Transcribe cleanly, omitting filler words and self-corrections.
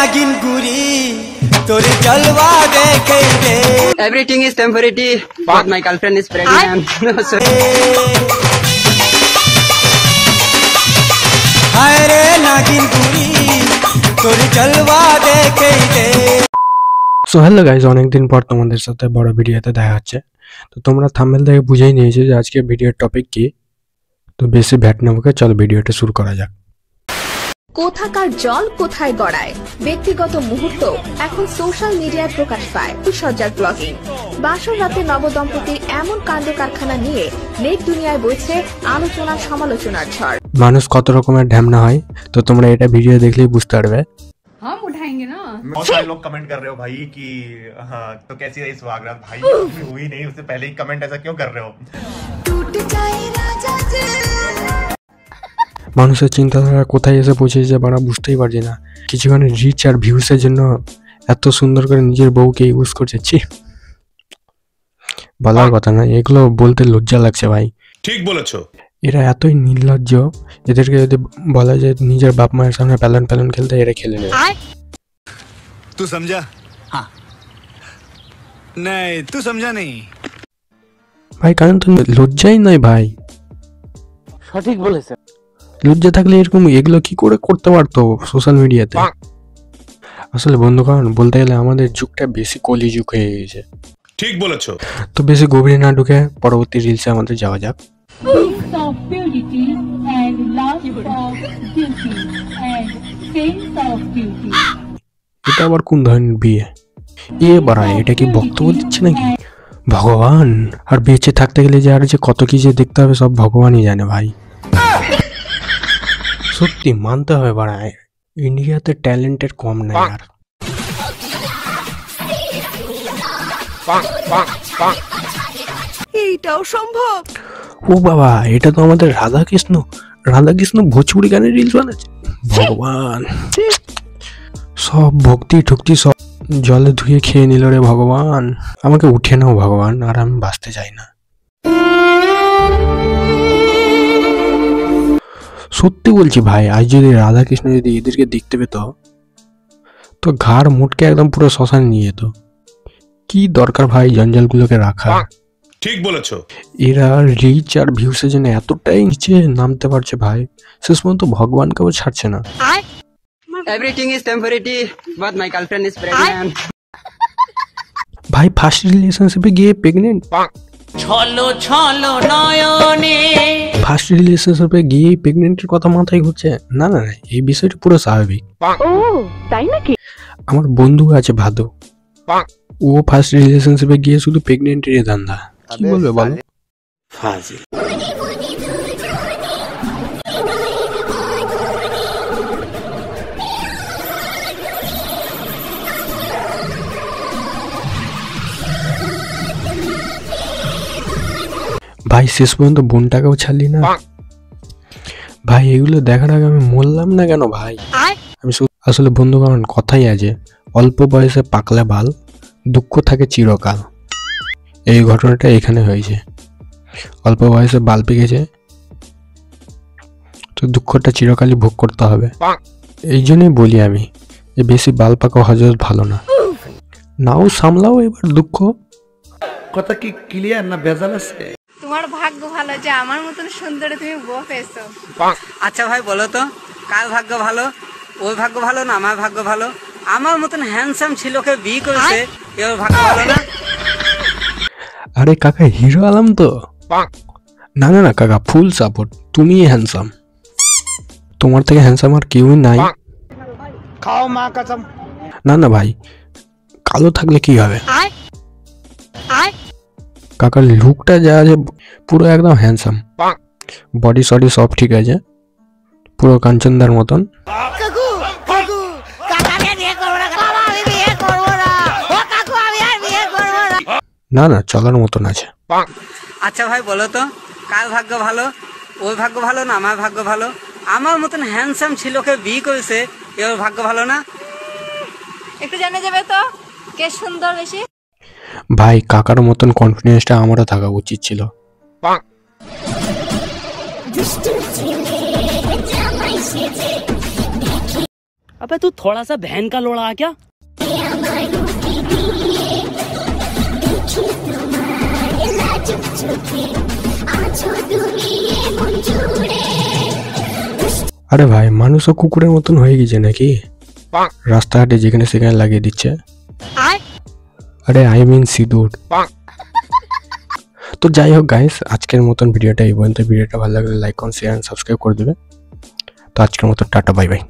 नागिन गुरी तोर जलवा देखे रे Everything is temporary, but my girlfriend is pregnant. हाय रे नागिन गुरी तोर जलवा देखे रे। সো হ্যালো গাইজ, অনেকদিন পর তোমাদের সাথে বড় ভিডিওতে দেখা হচ্ছে। তো তোমরা থাম্বনেল থেকে বুঝেই নিয়েছো যে আজকে ভিডিওর টপিক কি। তো বেশি ভ্যাট না বকে চল ভিডিওটা শুরু করা যাক। কোথাকার জল কোথায় গড়ায়, ব্যক্তিগত মুহূর্ত এখন সোশ্যাল মিডিয়ায় প্রকাশ পায়। সজ্জার ব্লগিং, বাসর রাতে নবদম্পতির এমন কাণ্ড কারখানা নিয়ে নেট দুনিয়ায় বইছে আলোচনা সমালোচনার ঝড়। মানুষ কত রকমের ঢ্যামনা হয়, তো তোমরা এটা ভিডিও দেখলেই বুঝতে পারবে। हम उठाएंगे ना। बहुत सारे लोग कमेंट कर रहे हो भाई कि हाँ तो कैसी रही सुहागरात। भाई हुई नहीं, उससे पहले ही कमेंट ऐसा क्यों कर रहे हो? মানুষের চিন্তাধারা কোথায় এসে পৌঁছেছে বাড়া বুঝতেই পারছি না। কিছুক্ষণের রিচ আর ভিউসের জন্য এত সুন্দর করে নিজের বউকে ইউজ করছে। ছি, বলার কথা না, এগুলো বলতে লজ্জা লাগছে ভাই। ঠিক বলেছো। এরা এতই নির্লজ্জ, এদেরকে যদি বলা যায় নিজের বাপ মায়ের সামনে প্যালন প্যালন খেলতে, এরা খেলে নেবে। तू समझा? हाँ। नहीं तू समझा नहीं ভাই, কারণ তো লজ্জাই নয় ভাই। সঠিক বলেছে। লজ্জা থাকলে এরকম এগুলো কি করে করতে পারতো সোশ্যাল মিডিয়াতে। আসলে বন্ধুগণ, বলতে গেলে আমাদের যুগটা বেশি কলি যুগ হয়ে গেছে। ঠিক বলেছো। তো বেশি গভীরে না ঢুকে পরবর্তী রিলসে আমাদের যাওয়া যাক। Sense of purity and love of duty and sense of duty. এটা আবার কোন ধরনের বিয়ে? বাড়ায়, এটা কি বক্তব্য দিচ্ছে নাকি? ভগবান, আর বেঁচে থাকতে গেলে যে আর যে কত কি যে দেখতে হবে সব ভগবানই জানে ভাই। সত্যি মানতে হবে বাড়ায়, ইন্ডিয়াতে ট্যালেন্টের কম নাই আর। এইটাও সম্ভব? ও বাবা, এটা তো আমাদের রাধাকৃষ্ণ ভোজপুরি গানের রিলস বানাচ্ছে। ভগবান, সব ভক্তি ঠুক্তি সব জলে ধুয়ে খেয়ে নিল রে ভগবান। আমাকে উঠে নাও ভগবান, আর আমি বাঁচতে চাই না। সত্যি বলছি ভাই, আজ যদি রাধাকৃষ্ণ যদি এদেরকে দেখতে পেত তো ঘাড় মুটকে একদম পুরো শ্মশানে নিয়ে যেত। কি দরকার ভাই জঞ্জালগুলোকে রাখা। ঠিক বলেছো। এরা রিচ আর ভিউসের জন্য এতটাই নিচে নামতে পারছে ভাই, শেষ পর্যন্ত ভগবানকেও ছাড়ছে না। Everything is temporary, but my girlfriend is pregnant. ভাই ফার্স্ট রিলেশনশিপে গিয়ে প্রেগনেন্ট। ফার্স্ট রিলেশনশিপে গিয়ে প্রেগনেন্টের কথা মাথায় ঘুরছে। না না না, এই বিষয়টা পুরো স্বাভাবিক। ও তাই নাকি? আমার বন্ধু আছে ভাদু, ও ফার্স্ট রিলেশনশিপে গিয়ে শুধু প্রেগনেন্টেরই ধান্দা। কি বলবে বলো? ফাজিল। ভাই শেষ পর্যন্ত বোনটাকেও ছাড়লি না ভাই। এগুলো দেখার আগে আমি মরলাম না কেন ভাই। আমি আসলে বন্ধুগণ, কথাই আছে, অল্প বয়সে পাকলে বাল, দুঃখ থাকে চিরকাল। এই ঘটনাটা এখানে হয়েছে। অল্প বয়সে বাল পেকেছে, তো দুঃখটা চিরকালই ভোগ করতে হবে। এই জন্যই বলি আমি, যে বেশি বাল পাকা হজরত ভালো না। নাও সামলাও এবার দুঃখ। কথা কি ক্লিয়ার না ভেজাল আছে? তোমার ভাগ্য ভালো যে আমার মতন সুন্দরী তুমি বউ পেয়েছো। আচ্ছা ভাই বলো তো, কার ভাগ্য ভালো? ওর ভাগ্য ভালো না আমার ভাগ্য ভালো? আমার মতন হ্যান্ডসাম ছেলেকে বিয়ে করেছে, ওর ভাগ্য ভালো না? আরে কাকা হিরো আলম তো। না না না কাকা, ফুল সাপোর্ট, তুমি হ্যান্ডসাম। তোমার থেকে হ্যান্ডসাম আর কেউই নাই। খাও মা কসম। না না ভাই, কালো থাকলে কি হবে? কাকার লুকটা যা আছে পুরো একদম হ্যান্ডসাম, বডি সডি সব ঠিক আছে, পুরো কাঞ্চনদার মতন। না না, চলার মতন আছে। আচ্ছা ভাই বলো তো, কার ভাগ্য ভালো? ওর ভাগ্য ভালো না আমার ভাগ্য ভালো? আমার মতন হ্যান্ডসাম ছেলেকে বিয়ে করেছে, ওর ভাগ্য ভালো না? একটু জানা যাবে তো কে সুন্দর বেশি? ভাই কাকার মতন কনফিডেন্সটা আমারও থাকা উচিত ছিল। अबे तू थोड़ा सा बहन का लोड़ा क्या? আরে ভাই মানুষও কুকুরের মতন হয়ে গেছে নাকি? রাস্তাঘাটে যেখানে সেখানে লাগিয়ে দিচ্ছে। আরে আই মিন সিঁদুর। তো যাই হোক গাইস, আজকের মতন ভিডিওটা এই পর্যন্ত। ভিডিওটা ভালো লাগলে like comment share and subscribe করে দেবে। তো আজকের মতন টাটা, বাই বাই।